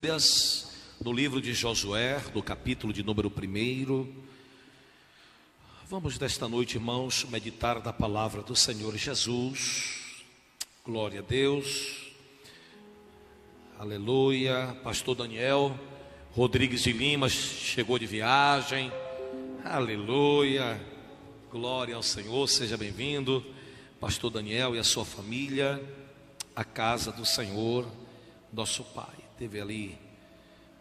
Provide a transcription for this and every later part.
No livro de Josué, do capítulo de número 1. Vamos nesta noite, irmãos, meditar da palavra do Senhor Jesus. Glória a Deus. Aleluia. Pastor Daniel Rodrigues de Lima chegou de viagem. Aleluia. Glória ao Senhor, seja bem-vindo, Pastor Daniel e a sua família, à casa do Senhor, nosso Pai. Teve ali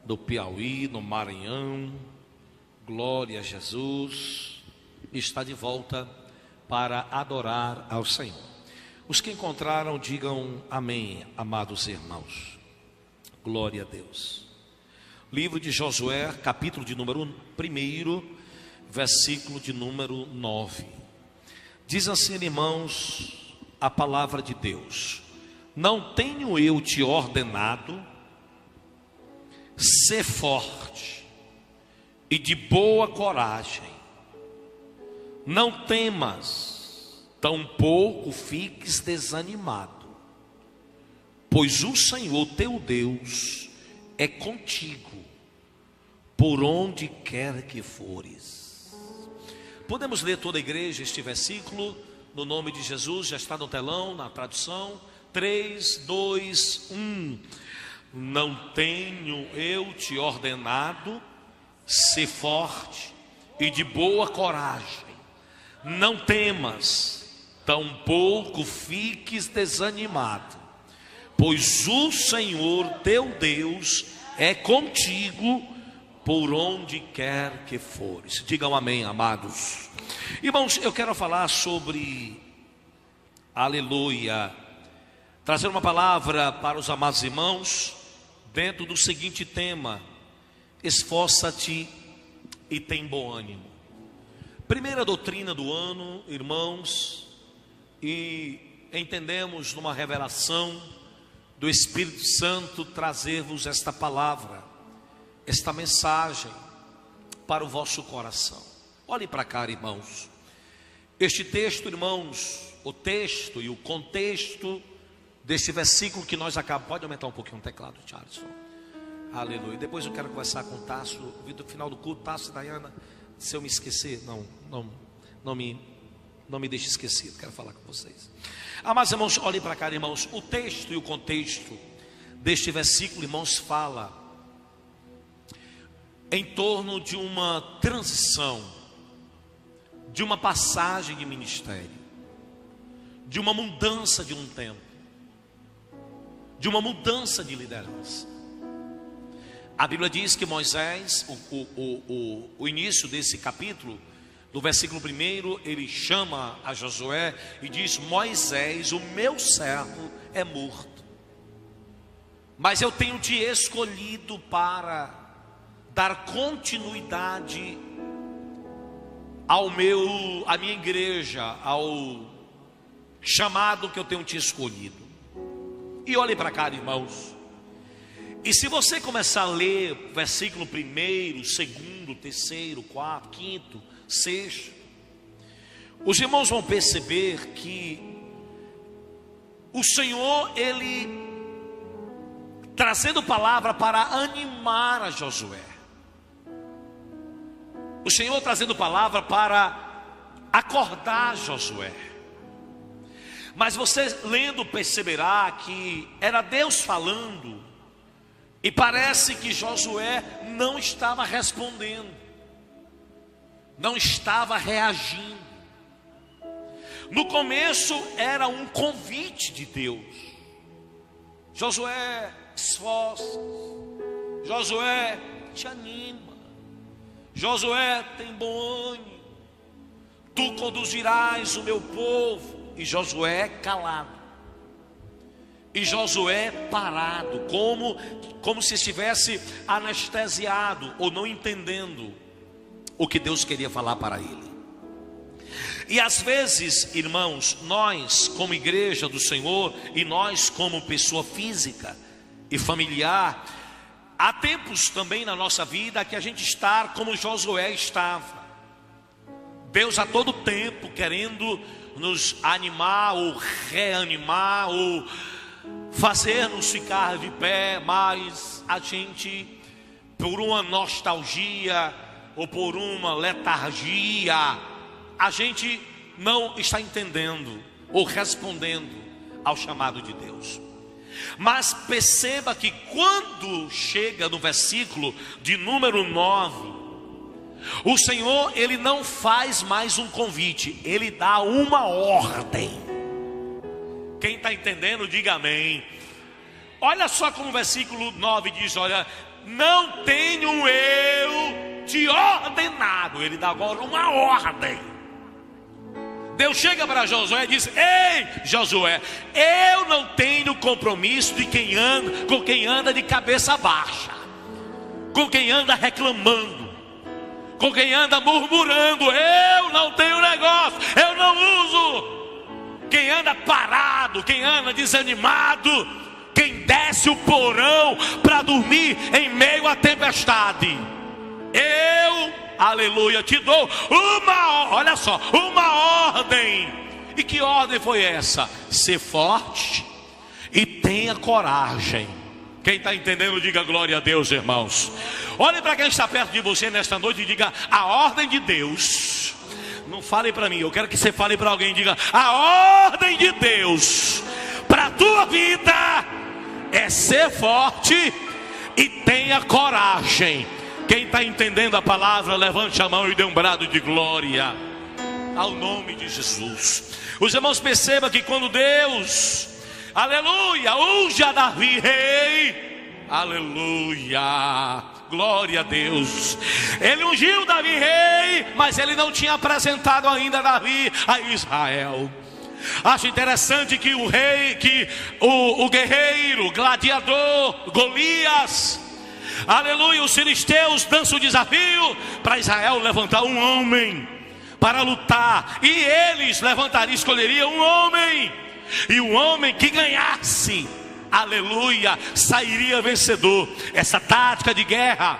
no Piauí, no Maranhão. Glória a Jesus. Está de volta para adorar ao Senhor. Os que encontraram, digam amém, amados irmãos. Glória a Deus. Livro de Josué, capítulo de número 1, versículo de número 9. Diz assim, irmãos, a palavra de Deus: não tenho eu te ordenado ser forte e de boa coragem, não temas, tampouco fiques desanimado, pois o Senhor teu Deus é contigo, por onde quer que fores. Podemos ler toda a igreja este versículo, no nome de Jesus, já está no telão, na tradução. 3, 2, 1. Não tenho eu te ordenado ser forte e de boa coragem, não temas, tampouco fiques desanimado, pois o Senhor teu Deus é contigo por onde quer que fores. Digam amém, amados irmãos. Eu quero falar sobre, aleluia, trazer uma palavra para os amados irmãos dentro do seguinte tema: esforça-te e tem bom ânimo. Primeira doutrina do ano, irmãos, e entendemos numa revelação do Espírito Santo trazer-vos esta palavra, esta mensagem para o vosso coração. Olhem para cá, irmãos. Este texto, irmãos, o texto e o contexto desse versículo que nós acabamos. Pode aumentar um pouquinho o teclado, Charles? Aleluia. Depois eu quero conversar com o Tasso, no final do culto. Tasso e Dayana, se eu me esquecer, não me deixe esquecido, quero falar com vocês. Mas irmãos, olhem para cá, irmãos. O texto e o contexto deste versículo, irmãos, fala em torno de uma transição, de uma passagem de ministério, de uma mudança de um tempo, de uma mudança de liderança. A Bíblia diz que Moisés, o início desse capítulo, do versículo 1, ele chama a Josué e diz: Moisés, o meu servo, é morto, mas eu tenho te escolhido para dar continuidade à minha igreja, ao chamado que eu tenho te escolhido. E olhem para cá, irmãos. E se você começar a ler versículo 1, 2, 3, 4, 5, 6, os irmãos vão perceber que o Senhor, ele trazendo palavra para animar a Josué, o Senhor trazendo palavra para acordar Josué. Mas você lendo perceberá que era Deus falando, e parece que Josué não estava respondendo, não estava reagindo. No começo era um convite de Deus: Josué, esforça, Josué, te anima, Josué, tem bom ânimo, tu conduzirás o meu povo. E Josué calado, e Josué parado, como se estivesse anestesiado, ou não entendendo o que Deus queria falar para ele. E às vezes, irmãos, nós como igreja do Senhor, e nós como pessoa física e familiar, há tempos também na nossa vida que a gente está como Josué estava. Deus a todo tempo querendo nos animar ou reanimar ou fazer-nos ficar de pé, mas a gente, por uma nostalgia ou por uma letargia, a gente não está entendendo ou respondendo ao chamado de Deus. Mas perceba que quando chega no versículo de número 9, o Senhor, Ele não faz mais um convite, Ele dá uma ordem. Quem está entendendo, diga amém. Olha só como o versículo 9 diz, olha: não tenho eu te ordenado. Ele dá agora uma ordem. Deus chega para Josué e diz: ei, Josué, eu não tenho compromisso com quem anda de cabeça baixa, com quem anda reclamando, com quem anda murmurando. Eu não tenho negócio, eu não uso. Quem anda parado, quem anda desanimado, quem desce o porão para dormir em meio à tempestade, eu, aleluia, te dou olha só, uma ordem. E que ordem foi essa? Ser forte e tenha coragem. Quem está entendendo, diga glória a Deus, irmãos. Olhe para quem está perto de você nesta noite e diga: a ordem de Deus. Não fale para mim, eu quero que você fale para alguém. Diga: a ordem de Deus para a tua vida é ser forte e tenha coragem. Quem está entendendo a palavra, levante a mão e dê um brado de glória ao nome de Jesus. Os irmãos, percebam que quando Deus, aleluia, unge a Davi rei, aleluia, glória a Deus, Ele ungiu Davi rei, mas Ele não tinha apresentado ainda Davi a Israel. Acho interessante que o rei, o guerreiro, gladiador, Golias, aleluia, os filisteus dançam o desafio para Israel levantar um homem para lutar, e eles escolheriam um homem, e o homem que ganhasse, aleluia, sairia vencedor. Essa tática de guerra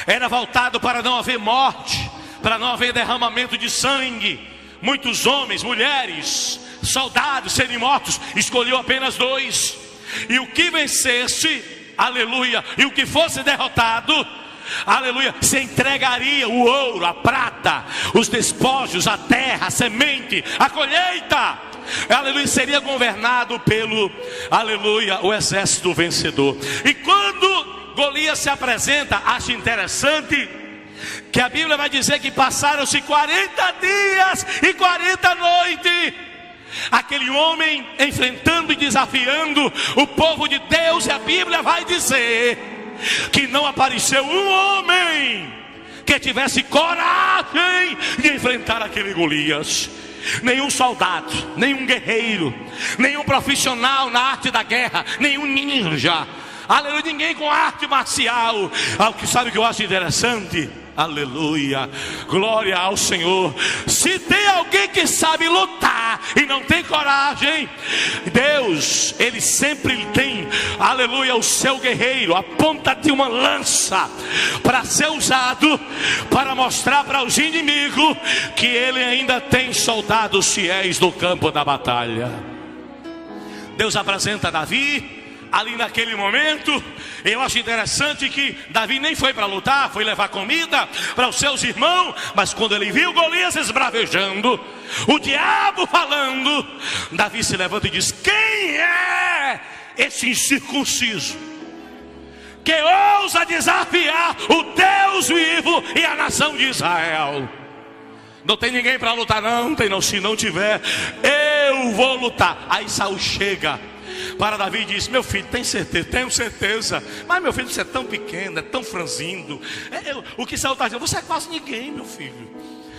era voltada para não haver morte, para não haver derramamento de sangue. Muitos homens, mulheres, soldados serem mortos, escolheu apenas 2, e o que vencesse, aleluia, e o que fosse derrotado, aleluia, se entregaria o ouro, a prata, os despojos, a terra, a semente, a colheita, aleluia, seria governado pelo, aleluia, o exército vencedor. E quando Golias se apresenta, acho interessante que a Bíblia vai dizer que passaram-se 40 dias e 40 noites, aquele homem enfrentando e desafiando o povo de Deus. E a Bíblia vai dizer que não apareceu um homem que tivesse coragem de enfrentar aquele Golias. Nenhum soldado, nenhum guerreiro, nenhum profissional na arte da guerra, nenhum ninja, aleluia, ninguém com arte marcial. Sabe o que eu acho interessante? Aleluia, glória ao Senhor. Se tem alguém que sabe lutar e não tem coragem, Deus, Ele sempre tem, aleluia, o seu guerreiro, a ponta de uma lança, para ser usado, para mostrar para os inimigos que Ele ainda tem soldados fiéis no campo da batalha. Deus apresenta Davi ali naquele momento. Eu acho interessante que Davi nem foi para lutar, foi levar comida para os seus irmãos. Mas quando ele viu Golias esbravejando, o diabo falando, Davi se levanta e diz: quem é esse incircunciso que ousa desafiar o Deus vivo e a nação de Israel? Não tem ninguém para lutar, não tem não. Se não tiver, eu vou lutar. Aí Saul chega para Davi e diz: meu filho, tem certeza? Tenho certeza. Mas meu filho, você é tão pequeno, é tão franzindo. O que Saul está dizendo: você é quase ninguém, meu filho.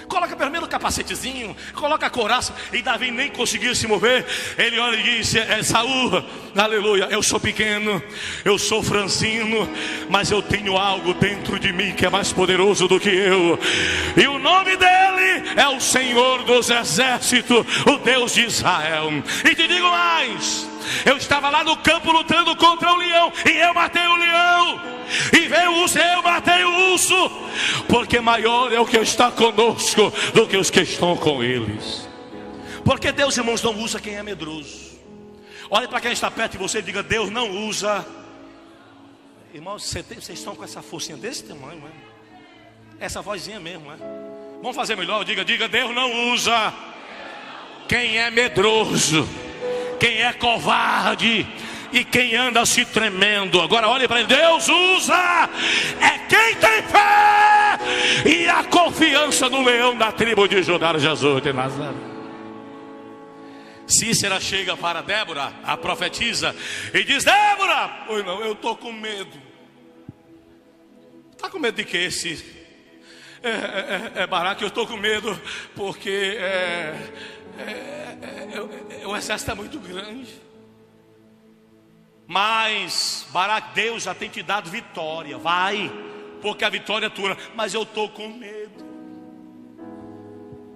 Coloca pelo menos o capacetezinho, coloca a couraça. E Davi nem conseguia se mover. Ele olha e diz: Saul, aleluia, eu sou pequeno, eu sou franzino, mas eu tenho algo dentro de mim que é mais poderoso do que eu. E o nome dele é o Senhor dos Exércitos, o Deus de Israel. E te digo mais: eu estava lá no campo lutando contra o leão, e eu matei o leão, e veio o urso, eu matei o urso, porque maior é o que está conosco do que os que estão com eles. Porque Deus, irmãos, não usa quem é medroso. Olhe para quem está perto de você e diga: Deus não usa. Irmãos, vocês estão com essa forcinha desse tamanho, né? Essa vozinha mesmo, né? Vamos fazer melhor, diga: Deus não usa quem é medroso, quem é covarde e quem anda se tremendo. Agora olhe para ele: Deus usa quem tem fé e a confiança no leão da tribo de Judá, Jesus de Nazaré. Cícera chega para Débora, a profetisa, e diz: Débora, oi, não, eu estou com medo. Está com medo de quê? Baraque, eu estou com medo porque o exército é muito grande. Mas Baraque, Deus já tem te dado vitória. Vai, porque a vitória é tua. Mas eu estou com medo.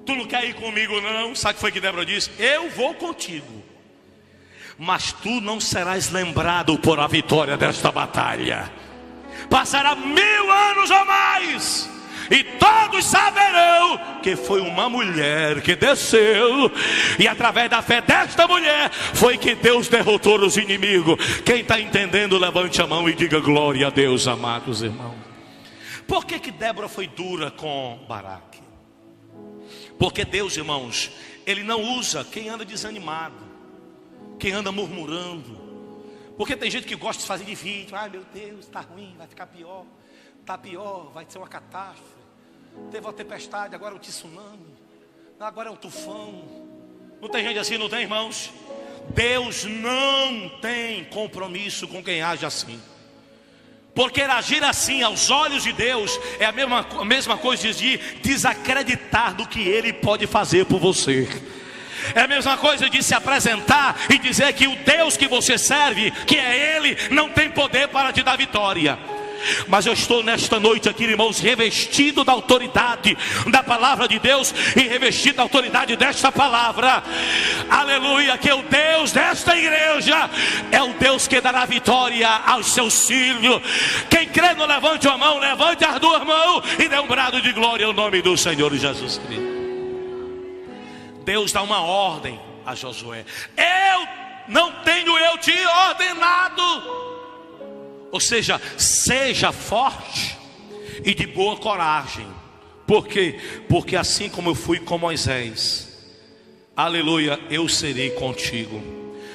Tu não quer ir comigo não? Sabe o que foi que Débora disse? Eu vou contigo, mas tu não serás lembrado por a vitória desta batalha. Passará 1000 anos ou mais, e todos saberão que foi uma mulher que desceu, e através da fé desta mulher foi que Deus derrotou os inimigos. Quem está entendendo, levante a mão e diga glória a Deus, amados irmãos. Por que Débora foi dura com Baraque? Porque Deus, irmãos, Ele não usa quem anda desanimado, quem anda murmurando. Porque tem gente que gosta de fazer de vítima. Ai meu Deus, está ruim, vai ficar pior. Está pior, vai ser uma catástrofe. Teve uma tempestade, agora é um tsunami. Agora é um tufão. Não tem gente assim, não tem, irmãos? Deus não tem compromisso com quem age assim. Porque agir assim aos olhos de Deus é a mesma coisa de desacreditar do que Ele pode fazer por você. É a mesma coisa de se apresentar e dizer que o Deus que você serve, que é Ele, não tem poder para te dar vitória. Mas eu estou nesta noite aqui, irmãos, revestido da autoridade da palavra de Deus e revestido da autoridade desta palavra. Aleluia, que o Deus desta igreja é o Deus que dará vitória aos seus filhos. Quem crê, não levante a mão, levante as duas mãos e dê um brado de glória ao nome do Senhor Jesus Cristo. Deus dá uma ordem a Josué: não tenho eu te ordenado? Ou seja, seja forte e de boa coragem. Por quê? Porque assim como eu fui com Moisés, aleluia, eu serei contigo.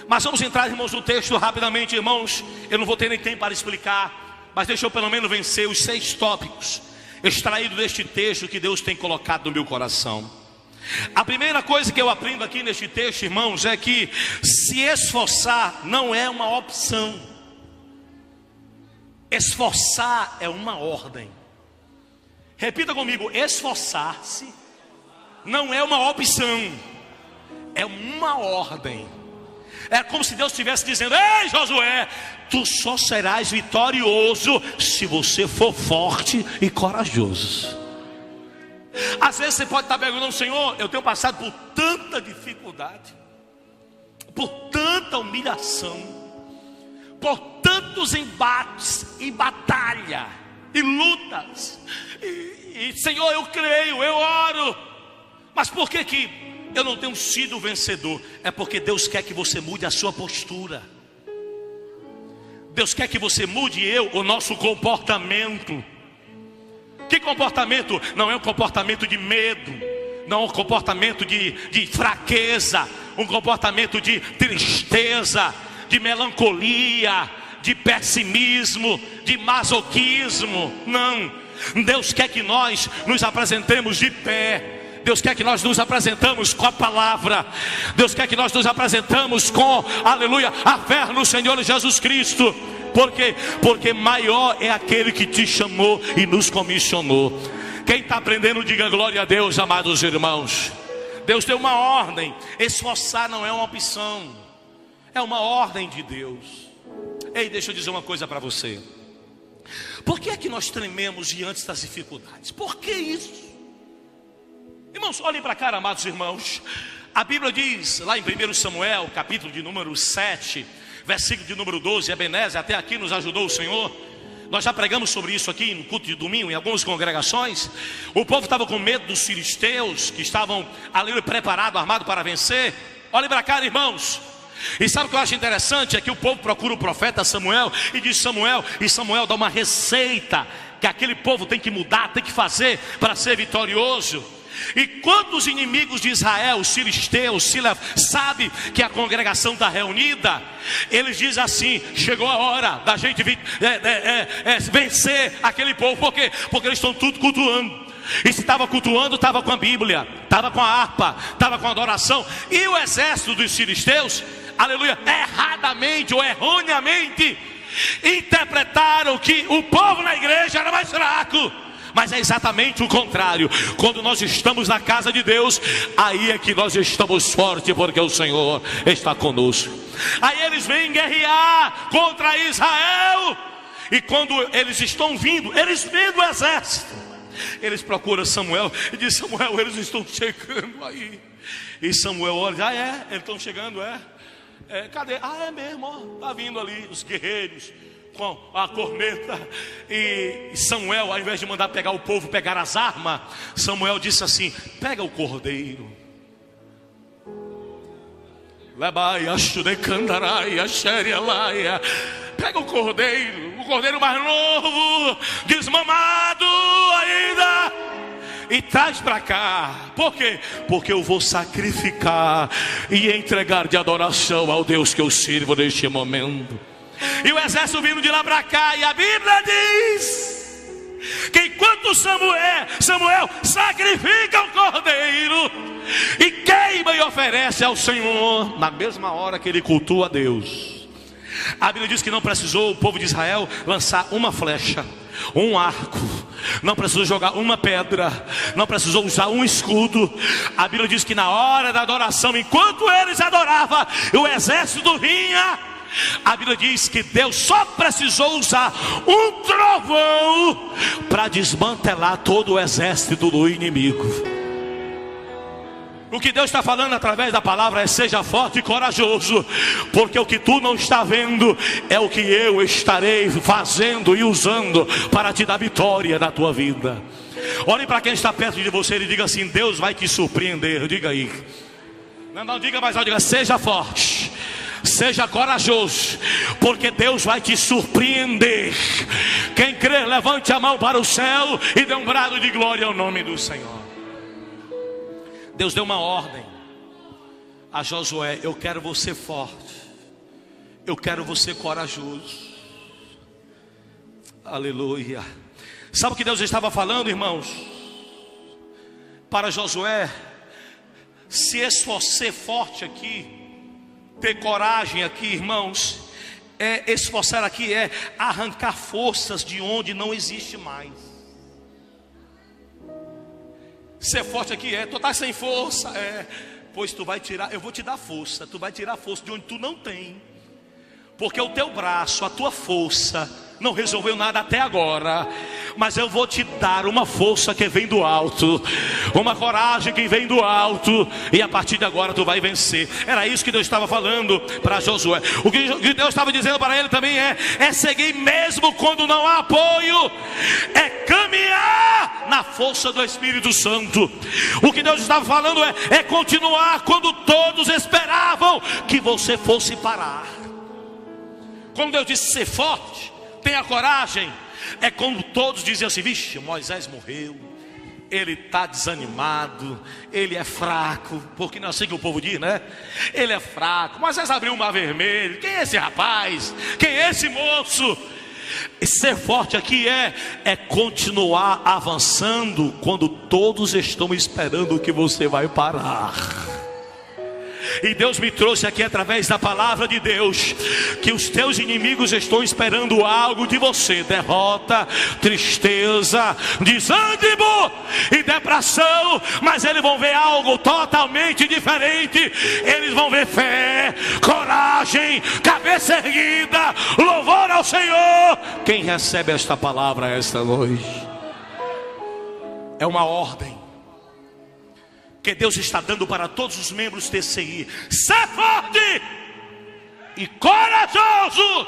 Mas vamos entrar, irmãos, no texto rapidamente, irmãos. Eu não vou ter nem tempo para explicar, mas deixa eu pelo menos vencer os 6 tópicos extraídos deste texto que Deus tem colocado no meu coração. A primeira coisa que eu aprendo aqui neste texto, irmãos, é que se esforçar não é uma opção. Esforçar é uma ordem. Repita comigo: esforçar-se não é uma opção, é uma ordem. É como se Deus estivesse dizendo: ei Josué, tu só serás vitorioso se você for forte e corajoso. Às vezes você pode estar perguntando: Senhor, eu tenho passado por tanta dificuldade, por tanta humilhação, por tantos embates e batalha e lutas, e Senhor, eu creio, eu oro, mas por que eu não tenho sido vencedor? É porque Deus quer que você mude a sua postura. Deus quer que você mude o nosso comportamento. Que comportamento? Não é um comportamento de medo, não é um comportamento de fraqueza, um comportamento de tristeza, de melancolia, de pessimismo, de masoquismo. Não. Deus quer que nós nos apresentemos de pé. Deus quer que nós nos apresentamos com a palavra. Deus quer que nós nos apresentamos com, aleluia, a fé no Senhor Jesus Cristo. Por quê? Porque maior é aquele que te chamou e nos comissionou. Quem está aprendendo, diga glória a Deus, amados irmãos. Deus deu uma ordem. Esforçar não é uma opção, é uma ordem de Deus. Ei, deixa eu dizer uma coisa para você. Por que é que nós trememos diante das dificuldades? Por que isso? Irmãos, olhem para cá, amados irmãos. A Bíblia diz lá em 1 Samuel, capítulo de número 7, versículo de número 12, Ebenezer, até aqui nos ajudou o Senhor. Nós já pregamos sobre isso aqui no culto de domingo, em algumas congregações. O povo estava com medo dos filisteus, que estavam ali preparados, armados para vencer. Olhem para cá, irmãos. E sabe o que eu acho interessante? É que o povo procura o profeta Samuel e diz Samuel, e Samuel dá uma receita que aquele povo tem que mudar, tem que fazer para ser vitorioso. E quando os inimigos de Israel, os filisteus, sabe que a congregação está reunida, eles dizem assim: chegou a hora da gente vencer aquele povo. Por quê? Porque eles estão tudo cultuando. E se estava cultuando, estava com a Bíblia, estava com a harpa, estava com a adoração. E o exército dos filisteus, aleluia, erradamente ou erroneamente interpretaram que o povo na igreja era mais fraco. Mas é exatamente o contrário. Quando nós estamos na casa de Deus, aí é que nós estamos fortes, porque o Senhor está conosco. Aí eles vêm guerrear contra Israel. E quando eles estão vindo, eles vêm do exército, eles procuram Samuel e dizem: Samuel, eles estão chegando aí. E Samuel olha: eles estão chegando, cadê? É mesmo, ó, tá vindo ali os guerreiros com a corneta. E Samuel, ao invés de mandar pegar o povo, pegar as armas, Samuel disse assim: pega o cordeiro. Pega o cordeiro mais novo, desmamado ainda, e traz para cá. Por quê? Porque eu vou sacrificar e entregar de adoração ao Deus que eu sirvo neste momento. E o exército vindo de lá para cá, e a Bíblia diz que enquanto Samuel sacrifica o cordeiro e queima e oferece ao Senhor, na mesma hora que ele cultua a Deus, a Bíblia diz que não precisou o povo de Israel lançar uma flecha, um arco, não precisou jogar uma pedra, não precisou usar um escudo. A Bíblia diz que na hora da adoração, enquanto eles adoravam, o exército vinha. A Bíblia diz que Deus só precisou usar um trovão para desmantelar todo o exército do inimigo. O que Deus está falando através da palavra é: seja forte e corajoso, porque o que tu não está vendo é o que eu estarei fazendo e usando para te dar vitória na tua vida. Olhe para quem está perto de você e diga assim: Deus vai te surpreender. Diga aí. Não diga mais, não, diga: seja forte, seja corajoso, porque Deus vai te surpreender. Quem crê, levante a mão para o céu e dê um brado de glória ao nome do Senhor. Deus deu uma ordem a Josué: eu quero você forte, eu quero você corajoso. Aleluia. Sabe o que Deus estava falando, irmãos? Para Josué se esforçar forte aqui, ter coragem aqui, irmãos, esforçar aqui é arrancar forças de onde não existe mais. Ser forte aqui tu está sem força, pois tu vai tirar, eu vou te dar força, tu vai tirar força de onde tu não tem, porque o teu braço, a tua força não resolveu nada até agora, mas eu vou te dar uma força que vem do alto, uma coragem que vem do alto, e a partir de agora tu vai vencer. Era isso que Deus estava falando para Josué. O que Deus estava dizendo para ele também é seguir mesmo quando não há apoio, é caminhar na força do Espírito Santo. O que Deus estava falando é continuar quando todos esperavam que você fosse parar. Quando Deus disse ser forte, tenha coragem, é quando todos diziam assim: vixe, Moisés morreu, ele está desanimado, ele é fraco, porque não é assim que o povo diz, né? Ele é fraco. Moisés abriu o mar vermelho, quem é esse rapaz? Quem é esse moço? E ser forte aqui é continuar avançando quando todos estão esperando que você vai parar. E Deus me trouxe aqui através da palavra de Deus que os teus inimigos estão esperando algo de você: derrota, tristeza, desânimo e depressão. Mas eles vão ver algo totalmente diferente. Eles vão ver fé, coragem, cabeça erguida, louvor ao Senhor. Quem recebe esta palavra esta noite? É uma ordem que Deus está dando para todos os membros TCI: ser forte e corajoso.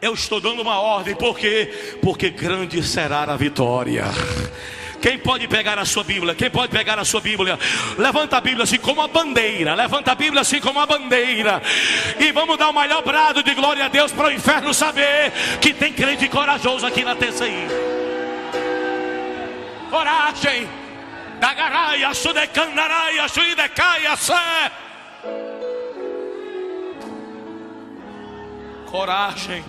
Eu estou dando uma ordem, porque grande será a vitória. Quem pode pegar a sua Bíblia? Quem pode pegar a sua Bíblia? Levanta a Bíblia assim como uma bandeira. Levanta a Bíblia assim como uma bandeira. E vamos dar o maior brado de glória a Deus para o inferno saber que tem crente corajoso aqui na TCI. Coragem. Dagaraia, sudecandaraia, suidecaia, sé. Coragem.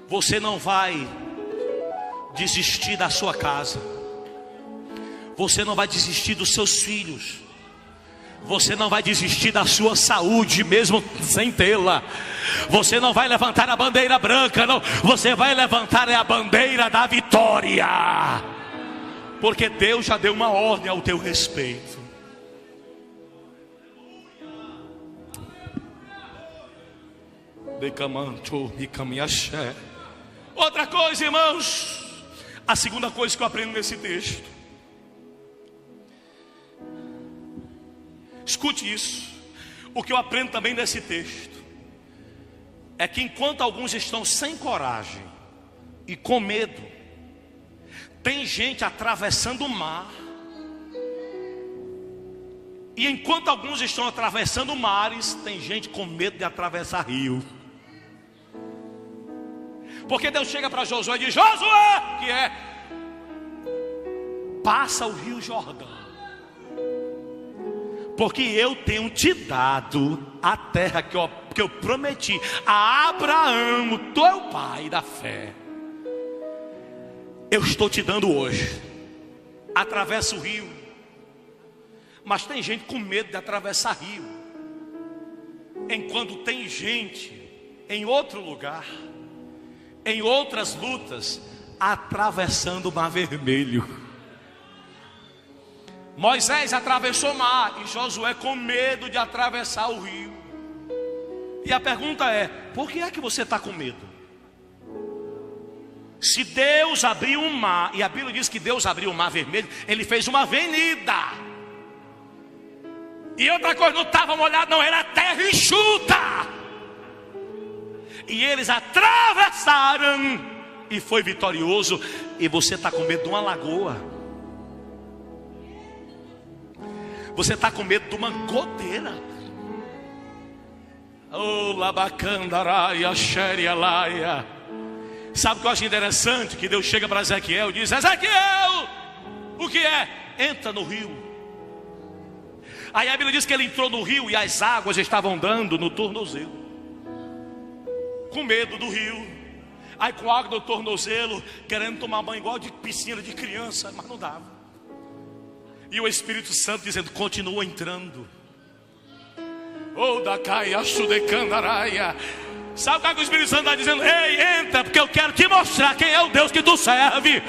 Você não vai desistir da sua casa. Você não vai desistir dos seus filhos. Você não vai desistir da sua saúde, mesmo sem tê-la. Você não vai levantar a bandeira branca, não. Você vai levantar a bandeira da vitória. Porque Deus já deu uma ordem ao teu respeito. Decamanto e caminhaxé. Outra coisa, irmãos. A segunda coisa que eu aprendo nesse texto. Escute isso. O que eu aprendo também nesse texto é que enquanto alguns estão sem coragem e com medo, tem gente atravessando o mar. E enquanto alguns estão atravessando mares, tem gente com medo de atravessar rio. Porque Deus chega para Josué e diz: Josué, que é? Passa o rio Jordão. Porque eu tenho te dado a terra que eu prometi a Abraão, teu pai da fé. Eu estou te dando hoje. Atravessa o rio. Mas tem gente com medo de atravessar rio. Enquanto tem gente em outro lugar, em outras lutas, atravessando o mar vermelho. Moisés atravessou o mar e Josué com medo de atravessar o rio. E a pergunta é: por que é que você está com medo? Se Deus abriu um mar, e a Bíblia diz que Deus abriu o mar vermelho, Ele fez uma avenida. E outra coisa, não estava molhado não, era terra enxuta. E eles atravessaram e foi vitorioso. E você está com medo de uma lagoa. Você está com medo de uma goteira. Oh, labacandaraia, xerialaia. Sabe o que eu acho interessante? Que Deus chega para Ezequiel e diz: Ezequiel, o que é? Entra no rio. Aí a Bíblia diz que ele entrou no rio e as águas estavam dando no tornozelo. Com medo do rio. Aí com água no tornozelo, querendo tomar banho igual de piscina de criança, mas não dava. E o Espírito Santo dizendo: continua entrando. Oh, da caia, sudecandaraia. Sabe o que o Espírito Santo está dizendo? Ei, entra, porque eu quero te mostrar quem é o Deus que tu serve.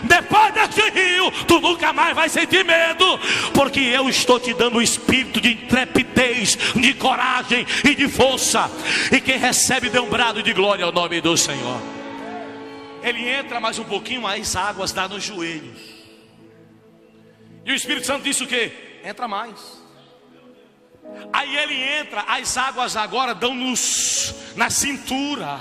Depois desse rio, tu nunca mais vai sentir medo, porque eu estou te dando o espírito de intrepidez, de coragem e de força. E quem recebe dê um brado de glória ao nome do Senhor. Ele entra mais um pouquinho, as águas dão nos joelhos. E o Espírito Santo disse o quê? Entra mais. Aí ele entra, as águas agora dão na cintura.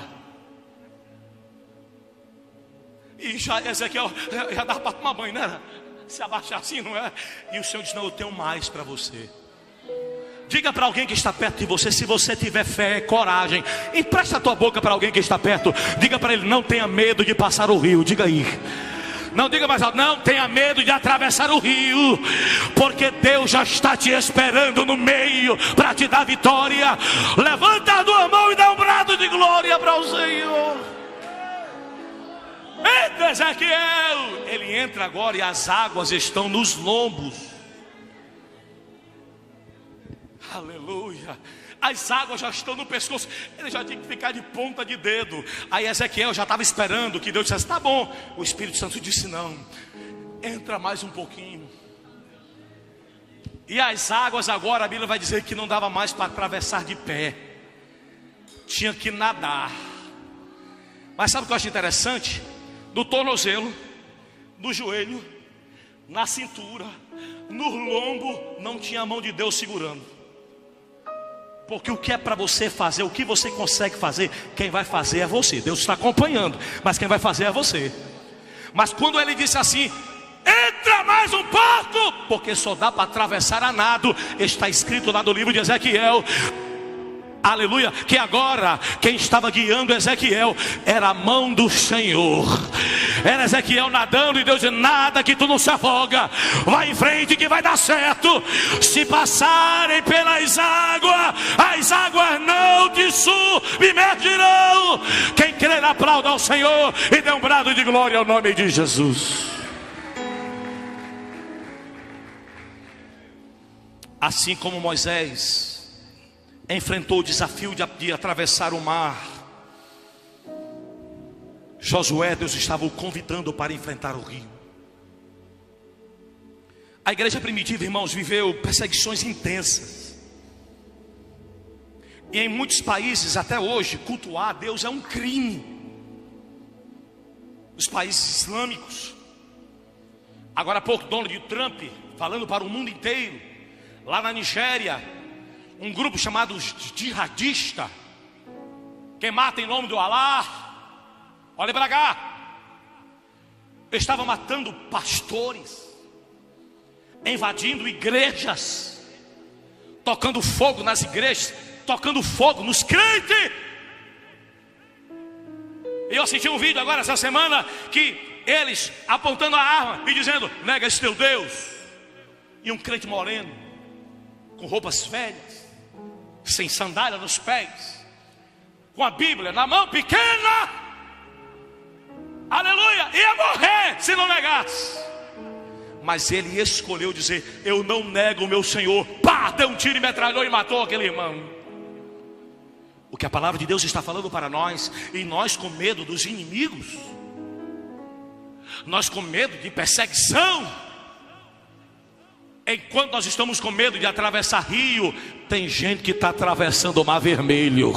E já Ezequiel já dá para tomar banho, né? Se abaixar assim, não é? E o Senhor diz: não, eu tenho mais para você. Diga para alguém que está perto de você, se você tiver fé, coragem, empresta a tua boca para alguém que está perto. Diga para ele: não tenha medo de passar o rio. Diga aí. Não diga mais alto: não tenha medo de atravessar o rio, porque Deus já está te esperando no meio para te dar vitória. Levanta a tua mão e dá um brado de glória para o Senhor. Entra, Ezequiel. Ele entra agora e as águas estão nos lombos. Aleluia. As águas já estão no pescoço. Ele já tinha que ficar de ponta de dedo. Aí Ezequiel já estava esperando que Deus dissesse: tá bom. O Espírito Santo disse: não, entra mais um pouquinho. E as águas agora, a Bíblia vai dizer que não dava mais para atravessar de pé, tinha que nadar. Mas sabe o que eu acho interessante? Do tornozelo, do joelho, na cintura, no lombo, não tinha a mão de Deus segurando. Porque o que é para você fazer, o que você consegue fazer, quem vai fazer é você. Deus está acompanhando, mas quem vai fazer é você. Mas quando ele disse assim: entra mais um pouco, porque só dá para atravessar a nado, está escrito lá no livro de Ezequiel, aleluia, que agora quem estava guiando Ezequiel era a mão do Senhor. Era Ezequiel nadando e Deus disse: nada que tu não se afoga, vai em frente que vai dar certo. Se passarem pelas águas, as águas não te submergirão. Quem crer aplauda ao Senhor e dê um brado de glória ao nome de Jesus. Assim como Moisés enfrentou o desafio de atravessar o mar, Josué, Deus estava o convidando para enfrentar o rio. A igreja primitiva, irmãos, viveu perseguições intensas. E em muitos países, até hoje, cultuar a Deus é um crime. Os países islâmicos. Agora há pouco, Donald Trump, falando para o mundo inteiro, lá na Nigéria, um grupo chamado jihadista, que mata em nome do Alá. Olha para cá. Estava matando pastores, invadindo igrejas, tocando fogo nas igrejas, tocando fogo nos crentes. E eu assisti um vídeo agora essa semana, que eles apontando a arma e dizendo: nega esse teu Deus. E um crente moreno, com roupas velhas, sem sandália nos pés, com a Bíblia na mão pequena, aleluia, ia morrer se não negasse. Mas ele escolheu dizer: eu não nego o meu Senhor. Pá, deu um tiro e metralhou e matou aquele irmão. O que a palavra de Deus está falando para nós, e nós com medo dos inimigos, nós com medo de perseguição, enquanto nós estamos com medo de atravessar rio, tem gente que está atravessando o mar vermelho.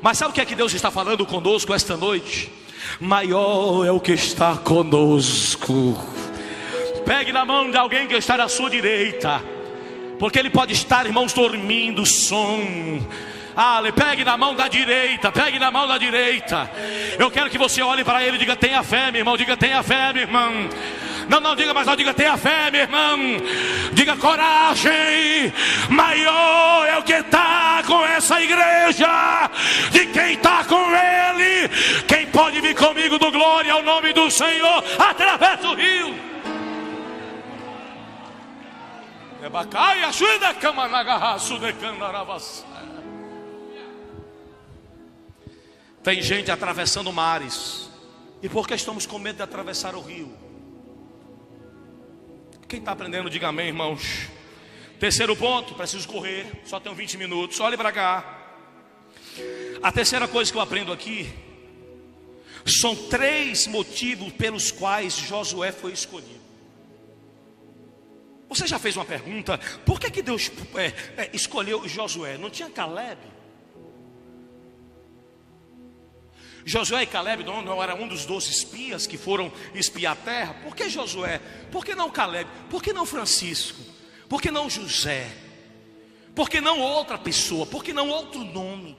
Mas sabe o que é que Deus está falando conosco esta noite? Maior é o que está conosco. Pegue na mão de alguém que está à sua direita, porque ele pode estar, irmãos, dormindo, sono. Pegue na mão da direita, pegue na mão da direita. Eu quero que você olhe para ele e diga: tenha fé, meu irmão. Diga: tenha fé, meu irmão. Não diga mais não, diga: tenha fé, meu irmão. Diga: coragem. Maior é o que está com essa igreja, de quem está com ele. Quem pode vir comigo do glória ao nome do Senhor, atravessa o rio. Tem gente atravessando mares. E por que estamos com medo de atravessar o rio? Quem está aprendendo, diga amém, irmãos. Terceiro ponto, preciso correr, só tenho 20 minutos, olhe para cá. A terceira coisa que eu aprendo aqui são 3 motivos pelos quais Josué foi escolhido. Você já fez uma pergunta: por que Deus escolheu Josué? Não tinha Caleb? Josué e Caleb não eram um dos 12 espias que foram espiar a terra? Por que Josué? Por que não Caleb? Por que não Francisco? Por que não José? Por que não outra pessoa? Por que não outro nome?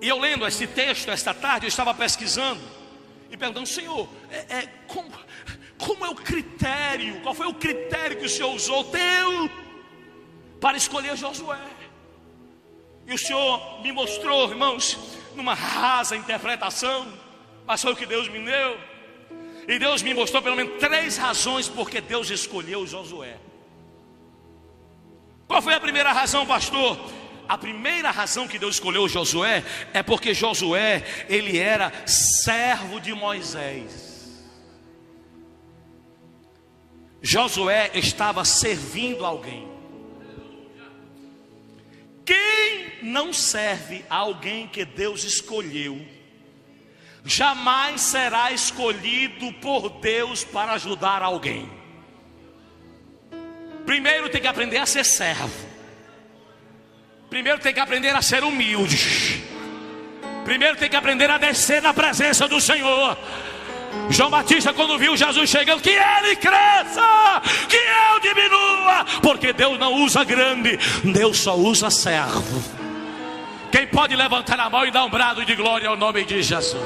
E eu lendo esse texto esta tarde, eu estava pesquisando e perguntando: Senhor, como é o critério? Qual foi o critério que o Senhor usou para escolher Josué? E o Senhor me mostrou, irmãos, numa rasa interpretação, mas foi o que Deus me deu. E Deus me mostrou pelo menos 3 razões porque Deus escolheu Josué. Qual foi a primeira razão, pastor? A primeira razão que Deus escolheu Josué é porque Josué, ele era servo de Moisés. Josué estava servindo alguém. Quem não serve a alguém que Deus escolheu, jamais será escolhido por Deus para ajudar alguém. Primeiro tem que aprender a ser servo. Primeiro tem que aprender a ser humilde. Primeiro tem que aprender a descer na presença do Senhor. João Batista, quando viu Jesus chegando, que ele cresça, que eu diminua, porque Deus não usa grande, Deus só usa servo. Quem pode levantar a mão e dar um brado de glória ao nome de Jesus?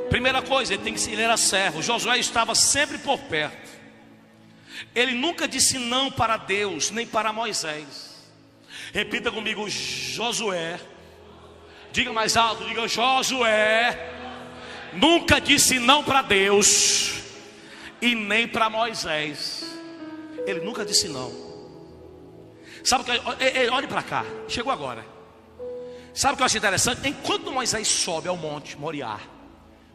Primeira coisa, ele era servo. Josué estava sempre por perto. Ele nunca disse não para Deus, nem para Moisés. Repita comigo, Josué. Diga mais alto, diga Josué. Nunca disse não para Deus e nem para Moisés. Ele nunca disse não. Sabe o que? Olhe para cá, chegou agora. Sabe o que eu acho interessante? Enquanto Moisés sobe ao monte Moriá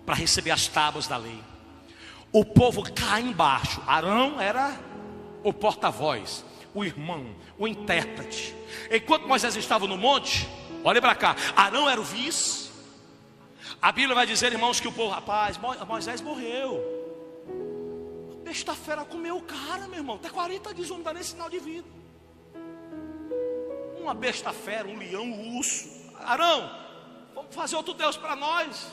para receber as tábuas da lei, o povo cai embaixo. Arão era o porta-voz, o irmão, o intérprete. Enquanto Moisés estava no monte, olhe para cá, Arão era o vice. A Bíblia vai dizer, irmãos, que o povo, rapaz, Moisés morreu. Besta fera comeu o cara, meu irmão. Até 40 dias, não dá nem sinal de vida. Uma besta fera, um leão, um urso. Arão, vamos fazer outro Deus para nós.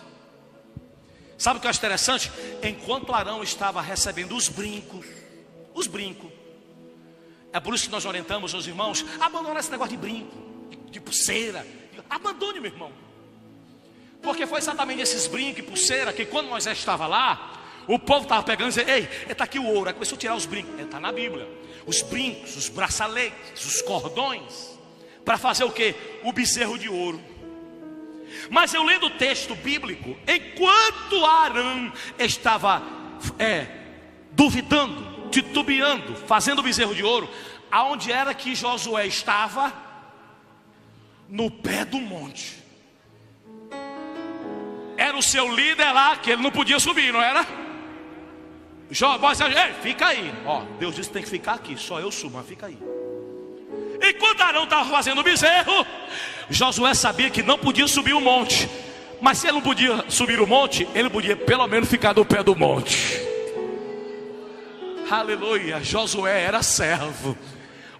Sabe o que eu acho interessante? Enquanto Arão estava recebendo os brincos, é por isso que nós orientamos os irmãos a abandonar esse negócio de brinco, de pulseira. Abandone, meu irmão. Porque foi exatamente esses brincos e pulseira que quando Moisés estava lá, o povo estava pegando e dizendo, ei, está aqui o ouro. Aí começou a tirar os brincos, está na Bíblia. Os brincos, os braçaletes, os cordões, para fazer o quê? O bezerro de ouro. Mas eu lendo o texto bíblico, enquanto Arão estava duvidando, titubeando, fazendo o bezerro de ouro, aonde era que Josué estava? No pé do monte. Era o seu líder lá, que ele não podia subir, não era? Moisés, ei, fica aí. Ó, Deus disse que tem que ficar aqui, só eu subo, mas fica aí. Enquanto Arão estava fazendo o bezerro, Josué sabia que não podia subir o monte. Mas se ele não podia subir o monte, ele podia pelo menos ficar no pé do monte. Aleluia, Josué era servo.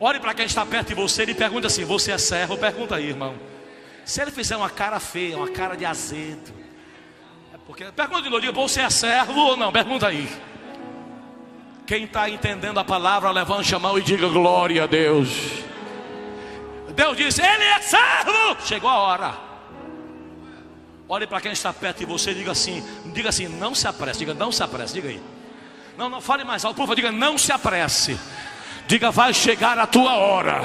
Olhe para quem está perto de você e pergunta assim, você é servo? Pergunta aí, irmão. Se ele fizer uma cara feia, uma cara de azedo, pergunta de novo, diga, você é servo ou não? Pergunta aí. Quem está entendendo a palavra, levante a mão e diga glória a Deus. Deus disse, ele é servo. Chegou a hora. Olhe para quem está perto de você e diga assim, não se apresse. Diga, não se apresse, diga aí. Não, fale mais alto, por favor, diga, não se apresse. Diga, vai chegar a tua hora.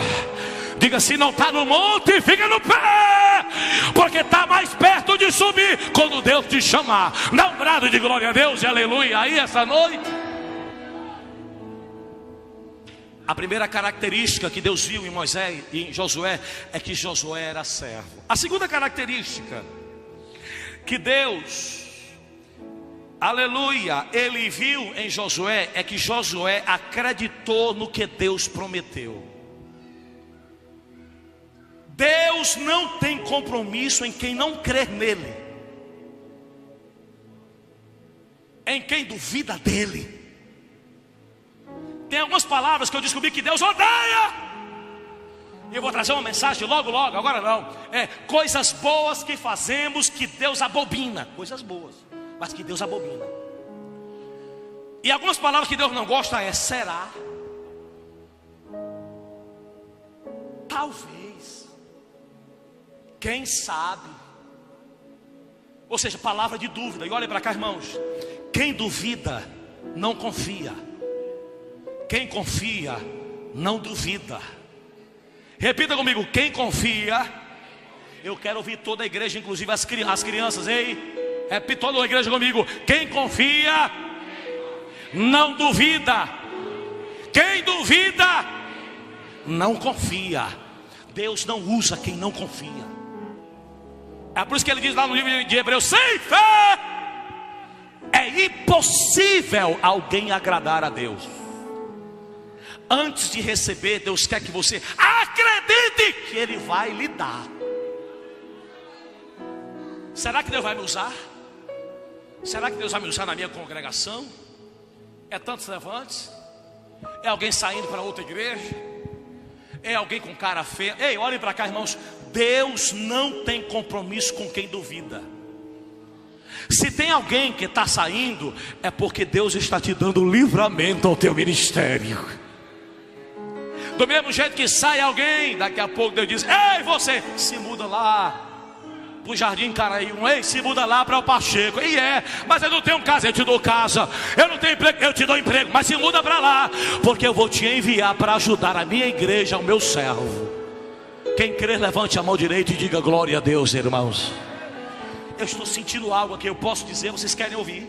Diga, se não está no monte, fica no pé, porque está mais perto de subir quando Deus te chamar. Dá um brado de glória a Deus e aleluia aí essa noite. A primeira característica que Deus viu em Moisés e em Josué é que Josué era servo. A segunda característica que Deus, aleluia, ele viu em Josué é que Josué acreditou no que Deus prometeu. Deus não tem compromisso em quem não crer nele, em quem duvida dele. Tem algumas palavras que eu descobri que Deus odeia. E eu vou trazer uma mensagem logo, agora não. Coisas boas que fazemos que Deus abobina. Coisas boas, mas que Deus abobina. E algumas palavras que Deus não gosta é será, talvez, quem sabe. Ou seja, palavra de dúvida. E olha para cá, irmãos. Quem duvida não confia. Quem confia não duvida. Repita comigo, quem confia. Eu quero ouvir toda a igreja, inclusive as crianças. Ei, repita toda a igreja comigo. Quem confia não duvida. Quem duvida não confia. Deus não usa quem não confia. É por isso que ele diz lá no livro de Hebreus, sem fé é impossível alguém agradar a Deus. Antes de receber, Deus quer que você acredite que Ele vai lhe dar. Será que Deus vai me usar? Será que Deus vai me usar na minha congregação? É tantos levantes? É alguém saindo para outra igreja? É alguém com cara feia? Ei, olhem para cá, irmãos. Deus não tem compromisso com quem duvida. Se tem alguém que está saindo, é porque Deus está te dando livramento ao teu ministério. Do mesmo jeito que sai alguém, daqui a pouco Deus diz: ei, você, se muda lá para o Jardim Caraíba. Ei, se muda lá para o Pacheco. E mas eu não tenho casa, eu te dou casa. Eu não tenho emprego, eu te dou emprego. Mas se muda para lá, porque eu vou te enviar para ajudar a minha igreja, o meu servo. Quem crê, levante a mão direita e diga glória a Deus, irmãos. Eu estou sentindo algo aqui, eu posso dizer, vocês querem ouvir?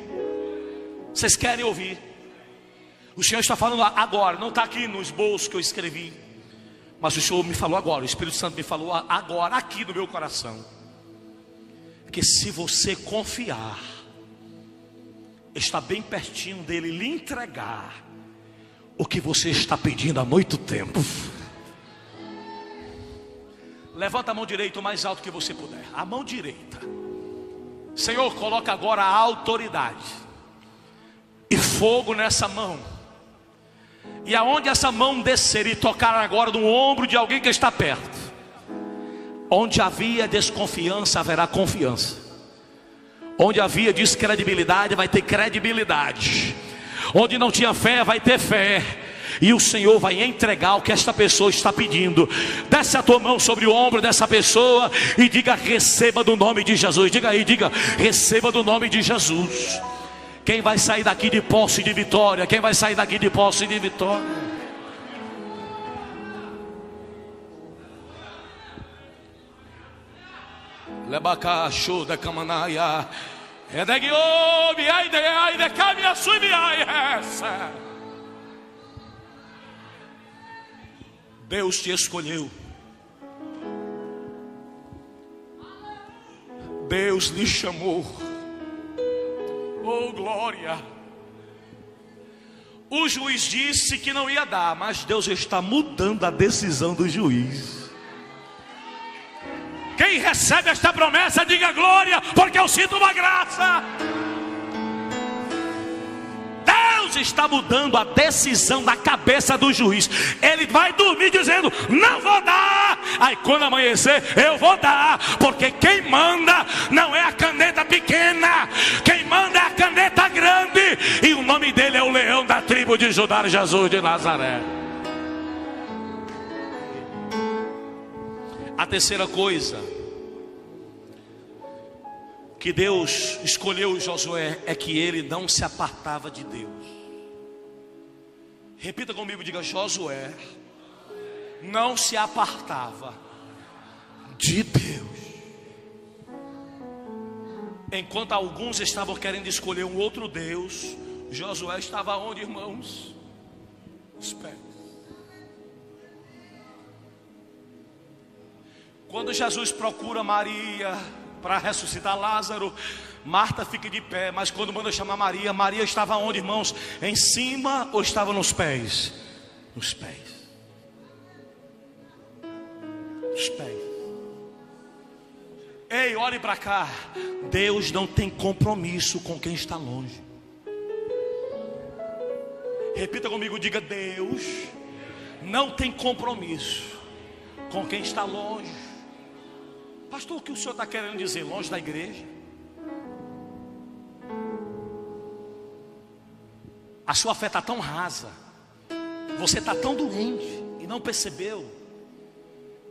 Vocês querem ouvir? O Senhor está falando agora, não está aqui no esboço que eu escrevi, mas o Senhor me falou agora, o Espírito Santo me falou agora, aqui no meu coração. Que se você confiar, está bem pertinho dele lhe entregar o que você está pedindo há muito tempo. Levanta a mão direita o mais alto que você puder. A mão direita. Senhor, coloca agora a autoridade e fogo nessa mão. E aonde essa mão descer e tocar agora no ombro de alguém que está perto, onde havia desconfiança, haverá confiança. Onde havia descredibilidade, vai ter credibilidade. Onde não tinha fé, vai ter fé. E o Senhor vai entregar o que esta pessoa está pedindo. Desce a tua mão sobre o ombro dessa pessoa e diga: receba do nome de Jesus. Diga aí, diga: receba do nome de Jesus. Quem vai sair daqui de posse de vitória? Quem vai sair daqui de posse de vitória? Lebacacho da Camanaia, é da Guiobi, ai de Camia Subiai, essa. Deus te escolheu, Deus lhe chamou. Oh glória! O juiz disse que não ia dar, mas Deus está mudando a decisão do juiz. Quem recebe esta promessa, diga glória, porque eu sinto uma graça. Deus está mudando a decisão da cabeça do juiz. Ele vai dormir dizendo: não vou dar. Aí quando amanhecer, eu vou dar. Porque quem manda não é a caneta pequena, quem manda é a caneta grande. E o nome dele é o leão da tribo de Judá, Jesus de Nazaré. A terceira coisa que Deus escolheu Josué é que ele não se apartava de Deus. Repita comigo, diga: Josué não se apartava de Deus. Enquanto alguns estavam querendo escolher um outro Deus, Josué estava onde, irmãos? Os pés. Quando Jesus procura Maria para ressuscitar Lázaro, Marta fica de pé, mas quando manda chamar Maria, Maria estava onde, irmãos? Em cima ou estava nos pés? Nos pés. Nos pés. Ei, olhe para cá. Deus não tem compromisso com quem está longe. Repita comigo, diga: Deus não tem compromisso com quem está longe. Pastor, o que o senhor está querendo dizer? Longe da igreja? A sua fé está tão rasa, você está tão doente e não percebeu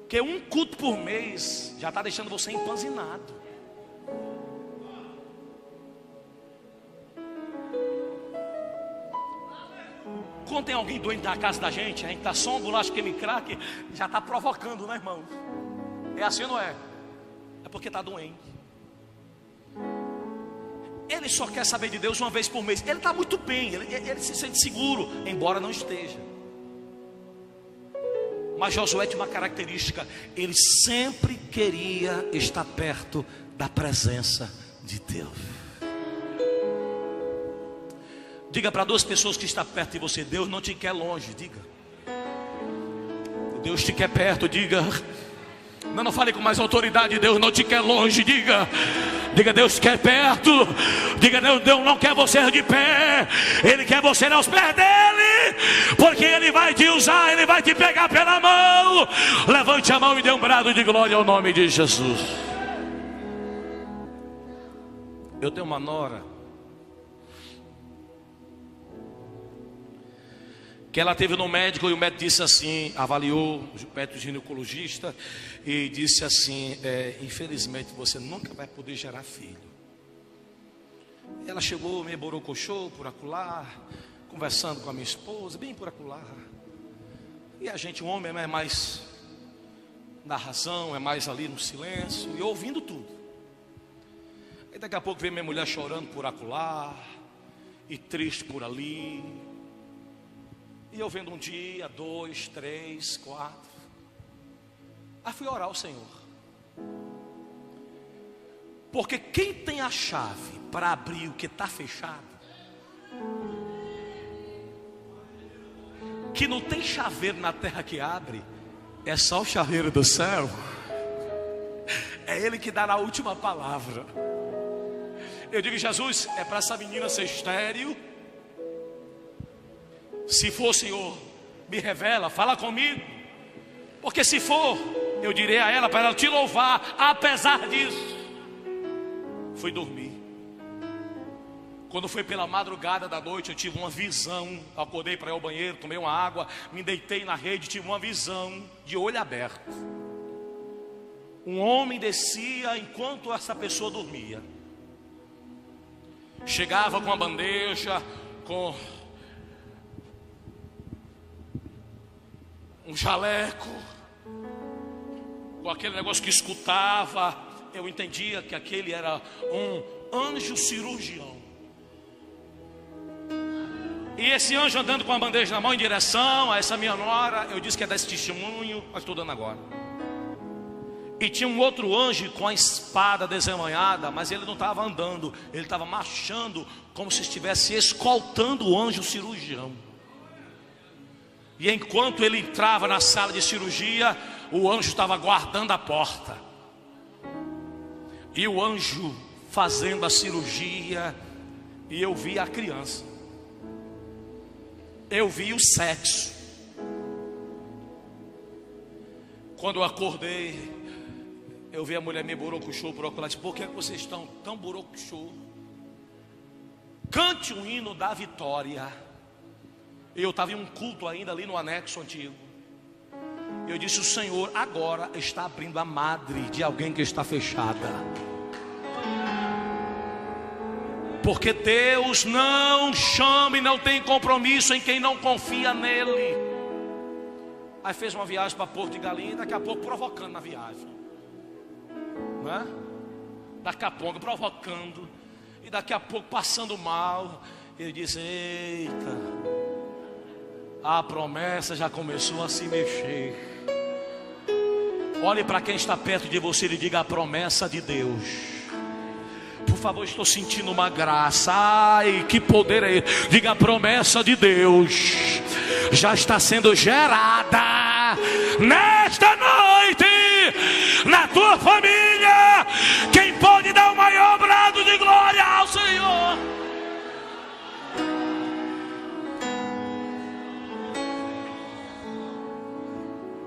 que um culto por mês já está deixando você empanzinado. Quando tem alguém doente na casa da gente, a gente está só um bolacha que me craque, já está provocando, né, irmão? É assim ou não é? É porque está doente. Ele só quer saber de Deus uma vez por mês. Ele está muito bem, ele se sente seguro, embora não esteja. Mas Josué tinha uma característica: ele sempre queria estar perto da presença de Deus. Diga para duas pessoas que estão perto de você: Deus não te quer longe. Diga: Deus te quer perto. Diga: não fale com mais autoridade: Deus não te quer longe. Diga: Deus quer perto. Diga: Deus não quer você de pé, Ele quer você aos pés dEle, porque Ele vai te usar, Ele vai te pegar pela mão. Levante a mão e dê um brado de glória ao nome de Jesus. Eu tenho uma nora que ela teve no médico e o médico disse assim, avaliou, o médico ginecologista, e disse assim, infelizmente você nunca vai poder gerar filho. Ela chegou, me borocochou por acolá, conversando com a minha esposa, bem por acolá. E a gente, o homem é mais na razão, é mais ali no silêncio, e ouvindo tudo. Aí daqui a pouco vem minha mulher chorando por acolá, e triste por ali. E eu vendo um dia, 2, 3, 4. Aí fui orar ao Senhor. Porque quem tem a chave para abrir o que está fechado, que não tem chaveiro na terra que abre, é só o chaveiro do céu. É Ele que dá a última palavra. Eu digo, Jesus, é para essa menina ser estéril. Se for, Senhor, me revela, fala comigo. Porque se for, eu direi a ela para ela te louvar. Apesar disso, fui dormir. Quando foi pela madrugada da noite, eu tive uma visão. Acordei para ir ao banheiro, tomei uma água, me deitei na rede, tive uma visão de olho aberto. Um homem descia enquanto essa pessoa dormia. Chegava com uma bandeja, com um jaleco, com aquele negócio que escutava. Eu entendia que aquele era um anjo cirurgião. E esse anjo andando com a bandeja na mão em direção a essa minha nora. Eu disse que é desse testemunho, mas estou dando agora. E tinha um outro anjo com a espada desembanhada, mas ele não estava andando, ele estava marchando como se estivesse escoltando o anjo cirurgião. E enquanto ele entrava na sala de cirurgia, o anjo estava guardando a porta. E o anjo fazendo a cirurgia, e eu vi a criança. Eu vi o sexo. Quando eu acordei, eu vi a mulher me borocochou por óculos. Por que vocês estão tão borocochô? Cante um hino da vitória. Eu estava em um culto ainda ali no anexo antigo. Eu disse, o Senhor agora está abrindo a madre de alguém que está fechada. Porque Deus não chama e não tem compromisso em quem não confia nele. Aí fez uma viagem para Porto de Galinha, daqui a pouco provocando na viagem, né? Daqui a pouco provocando, e daqui a pouco passando mal. Ele disse, eita, a promessa já começou a se mexer. Olhe para quem está perto de você e diga, a promessa de Deus. Por favor, estou sentindo uma graça. Ai, que poder é esse? Diga, a promessa de Deus já está sendo gerada nesta noite na tua família. Quem pode dar o maior brado de glória ao Senhor?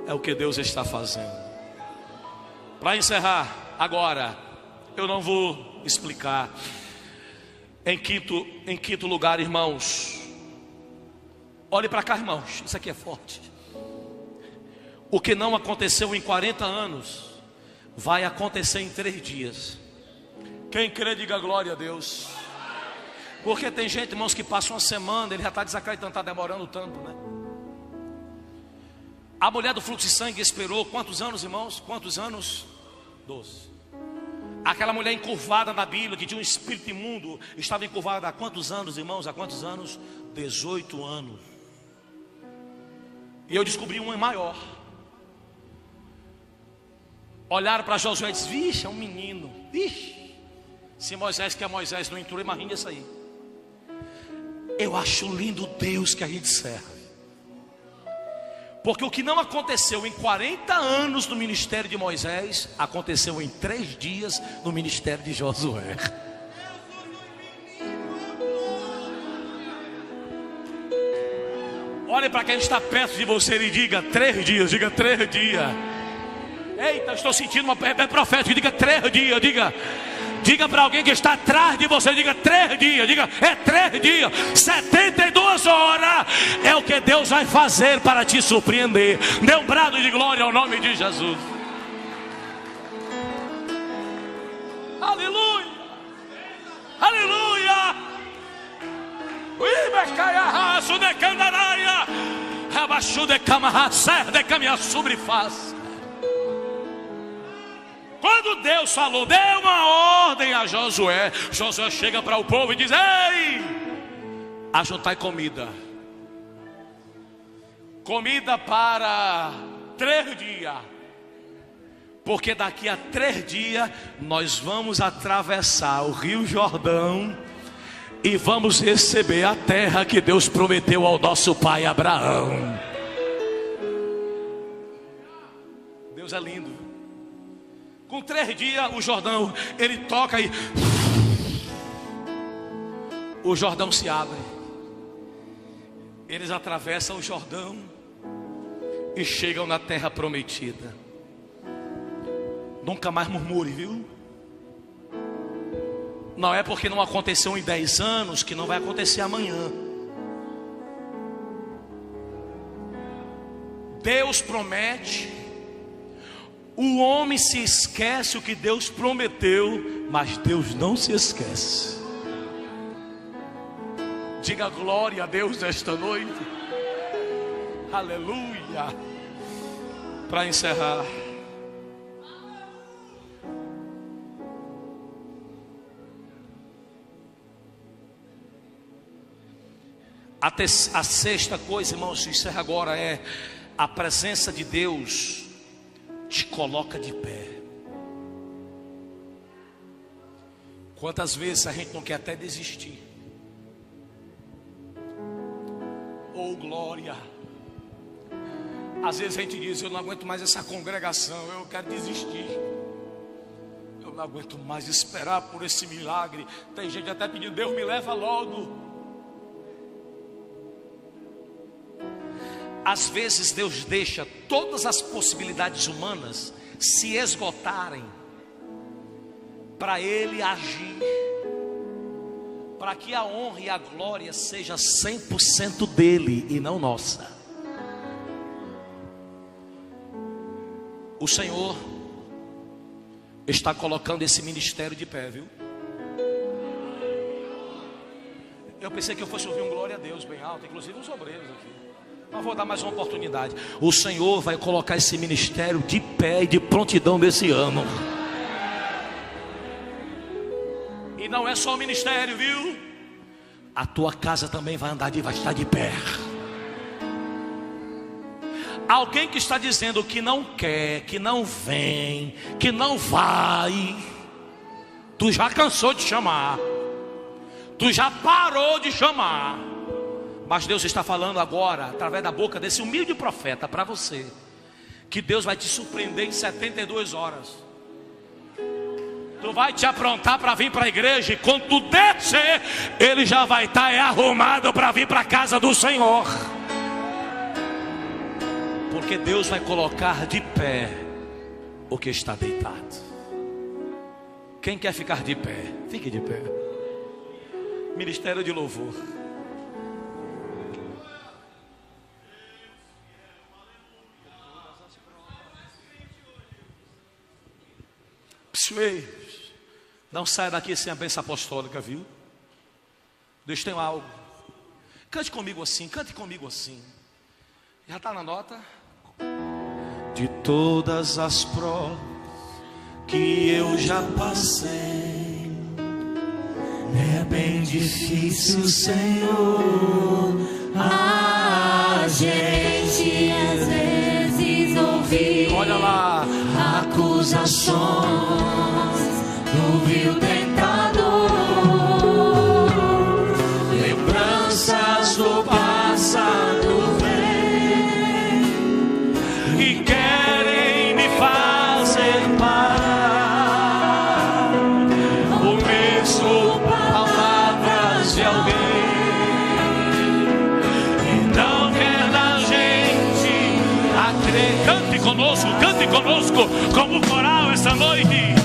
É o que Deus está fazendo. Para encerrar agora, eu não vou explicar. Em quinto lugar, irmãos, olhe para cá, irmãos, isso aqui é forte. O que não aconteceu em 40 anos vai acontecer em 3 dias. Quem crê, diga glória a Deus. Porque tem gente, irmãos, que passa uma semana, ele já está desacreditando, está demorando tanto, né? A mulher do fluxo de sangue esperou quantos anos, irmãos? Quantos anos? 12. Aquela mulher encurvada na Bíblia, que tinha um espírito imundo, estava encurvada há quantos anos, irmãos? Há quantos anos? 18 anos. E eu descobri uma maior. Olharam para Josué e disse, vixe, é um menino. Vixe, se Moisés, que é Moisés, não entrou, imagina isso aí. Eu acho lindo o Deus que a gente serve. Porque o que não aconteceu em 40 anos no ministério de Moisés, aconteceu em 3 dias no ministério de Josué. Olhe para quem está perto de você e diga 3 dias, diga 3 dias. Eita, estou sentindo uma profética, diga 3 dias, diga Diga para alguém que está atrás de você, diga 3 dias, diga é 3 dias, 72 horas é o que Deus vai fazer para te surpreender. Dê um brado de glória ao nome de Jesus. Aleluia, aleluia. Abaixo de candaraia, abaixo de camarra, de caminhar sobre face. Quando Deus falou, deu uma ordem a Josué. Josué chega para o povo e diz: ei, ajuntai comida. Comida para 3 dias. Porque daqui a 3 dias nós vamos atravessar o Rio Jordão e vamos receber a terra que Deus prometeu ao nosso pai Abraão. Deus é lindo. Com 3 dias o Jordão, ele toca e o Jordão se abre. Eles atravessam o Jordão e chegam na terra prometida. Nunca mais murmure, viu? Não é porque não aconteceu em 10 anos que não vai acontecer amanhã. Deus promete. O homem se esquece o que Deus prometeu, mas Deus não se esquece. Diga glória a Deus nesta noite. Aleluia. Para encerrar, a sexta coisa, irmãos, encerra agora, é a presença de Deus te coloca de pé. Quantas vezes a gente não quer até desistir? Oh glória. Às vezes a gente diz: eu não aguento mais essa congregação, eu quero desistir, eu não aguento mais esperar por esse milagre. Tem gente até pedindo: Deus me leva logo. Às vezes Deus deixa todas as possibilidades humanas se esgotarem para Ele agir, para que a honra e a glória seja 100% dele e não nossa. O Senhor está colocando esse ministério de pé, viu? Eu pensei que eu fosse ouvir um glória a Deus bem alto, inclusive os obreiros aqui. Mas vou dar mais uma oportunidade. O Senhor vai colocar esse ministério de pé e de prontidão desse ano. E não é só o ministério, viu? A tua casa também vai estar de pé. Alguém que está dizendo que não quer, que não vem, que não vai, tu já cansou de chamar, tu já parou de chamar. Mas Deus está falando agora, através da boca desse humilde profeta, para você, que Deus vai te surpreender em 72 horas. Tu vai te aprontar para vir para a igreja, e quando tu descer, ele já vai estar arrumado para vir para a casa do Senhor. Porque Deus vai colocar de pé o que está deitado. Quem quer ficar de pé, fique de pé. Ministério de louvor. Não saia daqui sem a bênção apostólica, viu? Deus tem algo. Cante comigo assim, cante comigo assim. Já está na nota? De todas as provas que eu já passei, é bem difícil, Senhor, a gente às vezes ouvir, olha lá, acusações no vil tentador, lembranças do passado vem e querem me fazer parar, ouço palavras de alguém e não quer da gente acreditar. Cante conosco como coral essa noite.